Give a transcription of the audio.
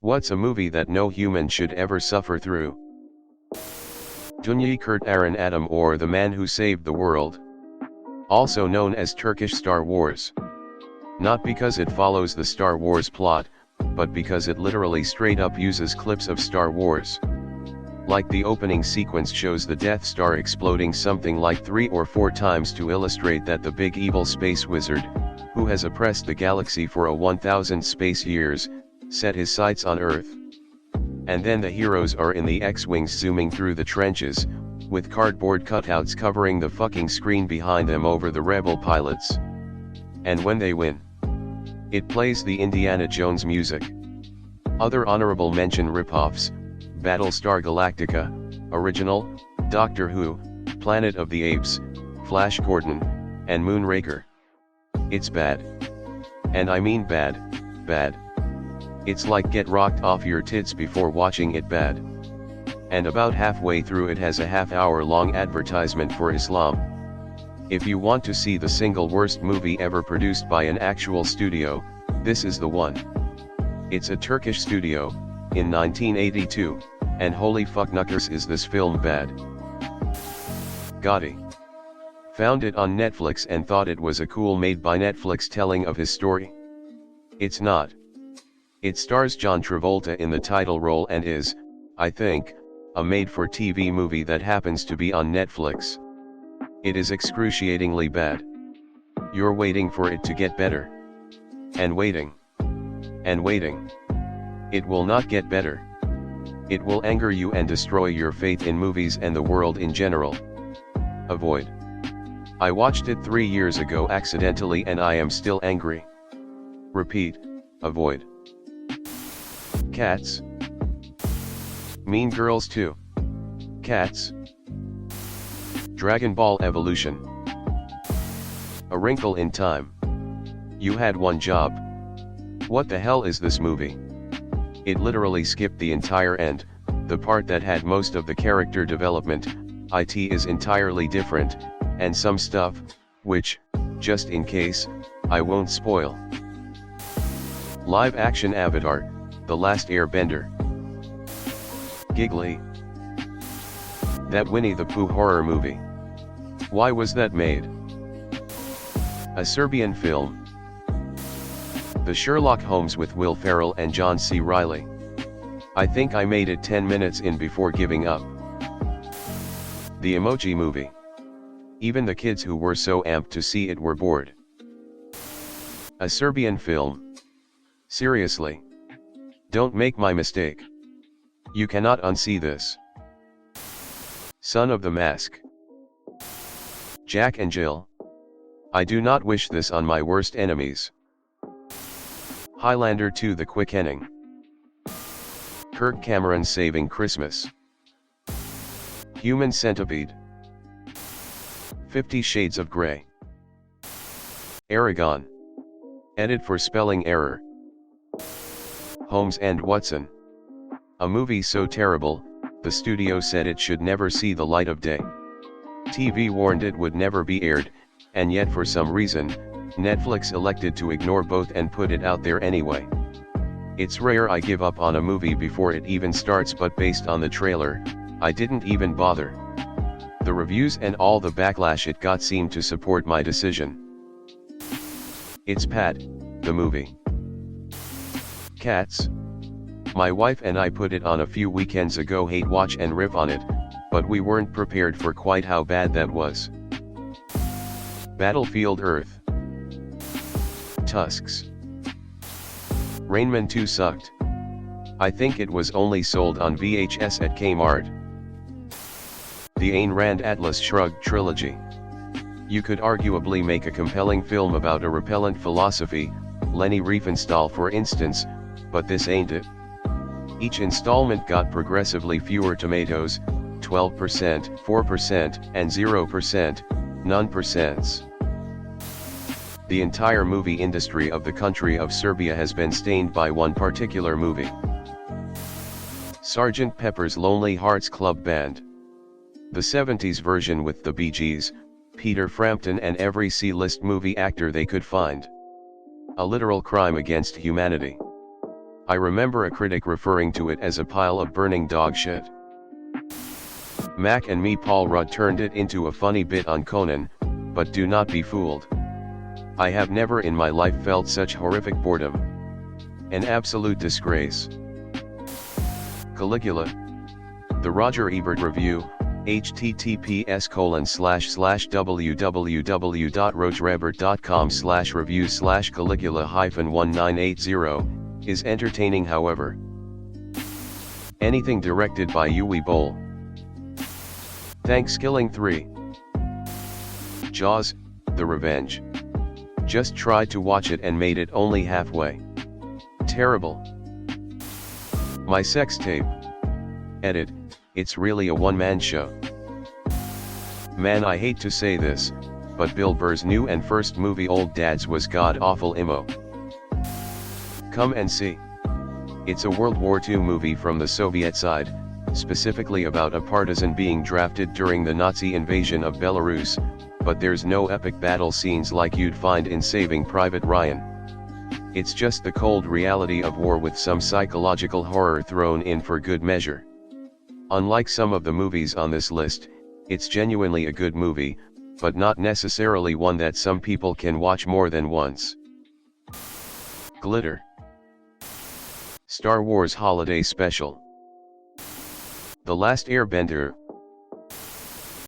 What's a movie that no human should ever suffer through? Dünya Kurtaran Adam, or The Man Who Saved the World. Also known as Turkish Star Wars. Not because it follows the Star Wars plot, but because it literally straight up uses clips of Star Wars. Like the opening sequence shows the Death Star exploding something like 3 or 4 times to illustrate that the big evil space wizard, who has oppressed the galaxy for a 1000 space years, set his sights on Earth. And then the heroes are in the X-Wings zooming through the trenches, with cardboard cutouts covering the fucking screen behind them over the rebel pilots. And when they win, it plays the Indiana Jones music. Other honorable mention ripoffs: Battlestar Galactica, Original, Doctor Who, Planet of the Apes, Flash Gordon, and Moonraker. It's bad. And I mean bad, bad. It's like get rocked off your tits before watching it bad. And about halfway through it has a half-hour-long advertisement for Islam. If you want to see the single worst movie ever produced by an actual studio, this is the one. It's a Turkish studio, in 1982, and holy fucknuckers is this film bad. Gotti found it on Netflix and thought it was a cool made by Netflix telling of his story. It's not. It stars John Travolta in the title role and is, I think, a made-for-TV movie that happens to be on Netflix. It is excruciatingly bad. You're waiting for it to get better. And waiting. And waiting. It will not get better. It will anger you and destroy your faith in movies and the world in general. Avoid. I watched it 3 years ago accidentally and I am still angry. Repeat, avoid. Cats. Mean Girls 2. Cats. Dragon Ball Evolution. A Wrinkle in Time. You had one job. What the hell is this movie? It literally skipped the entire end, the part that had most of the character development. It is entirely different, and some stuff, which, just in case, I won't spoil. Live action Avatar, The Last Airbender. Giggly. That Winnie the Pooh horror movie. Why was that made? A Serbian film. The Sherlock Holmes with Will Ferrell and John C. Reilly. I think I made it 10 minutes in before giving up. The Emoji Movie. Even the kids who were so amped to see it were bored. A Serbian film. Seriously. Don't make my mistake. You cannot unsee this. Son of the Mask. Jack and Jill. I do not wish this on my worst enemies. Highlander 2: The Quickening. Kirk Cameron Saving Christmas. Human Centipede. 50 Shades of Grey. Aragon. Edit for spelling error. Holmes and Watson. A movie so terrible, the studio said it should never see the light of day. TV warned it would never be aired, and yet for some reason, Netflix elected to ignore both and put it out there anyway. It's rare I give up on a movie before it even starts, but based on the trailer, I didn't even bother. The reviews and all the backlash it got seemed to support my decision. It's Pat, the movie. Cats. My wife and I put it on a few weekends ago, hate watch and riff on it, but we weren't prepared for quite how bad that was. Battlefield Earth. Tusks. Rain Man 2 sucked. I think it was only sold on VHS at Kmart. The Ayn Rand Atlas Shrugged trilogy. You could arguably make a compelling film about a repellent philosophy, Leni Riefenstahl for instance, but this ain't it. Each installment got progressively fewer tomatoes, 12%, 4%, and 0%, none%. The entire movie industry of the country of Serbia has been stained by one particular movie. Sgt. Pepper's Lonely Hearts Club Band. The 70s version with the Bee Gees, Peter Frampton and every C-list movie actor they could find. A literal crime against humanity. I remember a critic referring to it as a pile of burning dog shit. Mac and me Paul Rudd turned it into a funny bit on Conan, but do not be fooled. I have never in my life felt such horrific boredom. An absolute disgrace. Caligula. The Roger Ebert Review, https://www.rogerebert.com/review/caligula-1980, is entertaining however. Anything directed by Uwe Boll. Thanksgiving 3. Jaws, The Revenge. Just tried to watch it and made it only halfway. Terrible. My Sex Tape. Edit, it's really a one-man show. Man, I hate to say this, but Bill Burr's new and first movie Old Dads was god-awful imo. Come and see. It's a World War II movie from the Soviet side, specifically about a partisan being drafted during the Nazi invasion of Belarus, but there's no epic battle scenes like you'd find in Saving Private Ryan. It's just the cold reality of war with some psychological horror thrown in for good measure. Unlike some of the movies on this list, it's genuinely a good movie, but not necessarily one that some people can watch more than once. Glitter. Star Wars Holiday Special. The Last Airbender,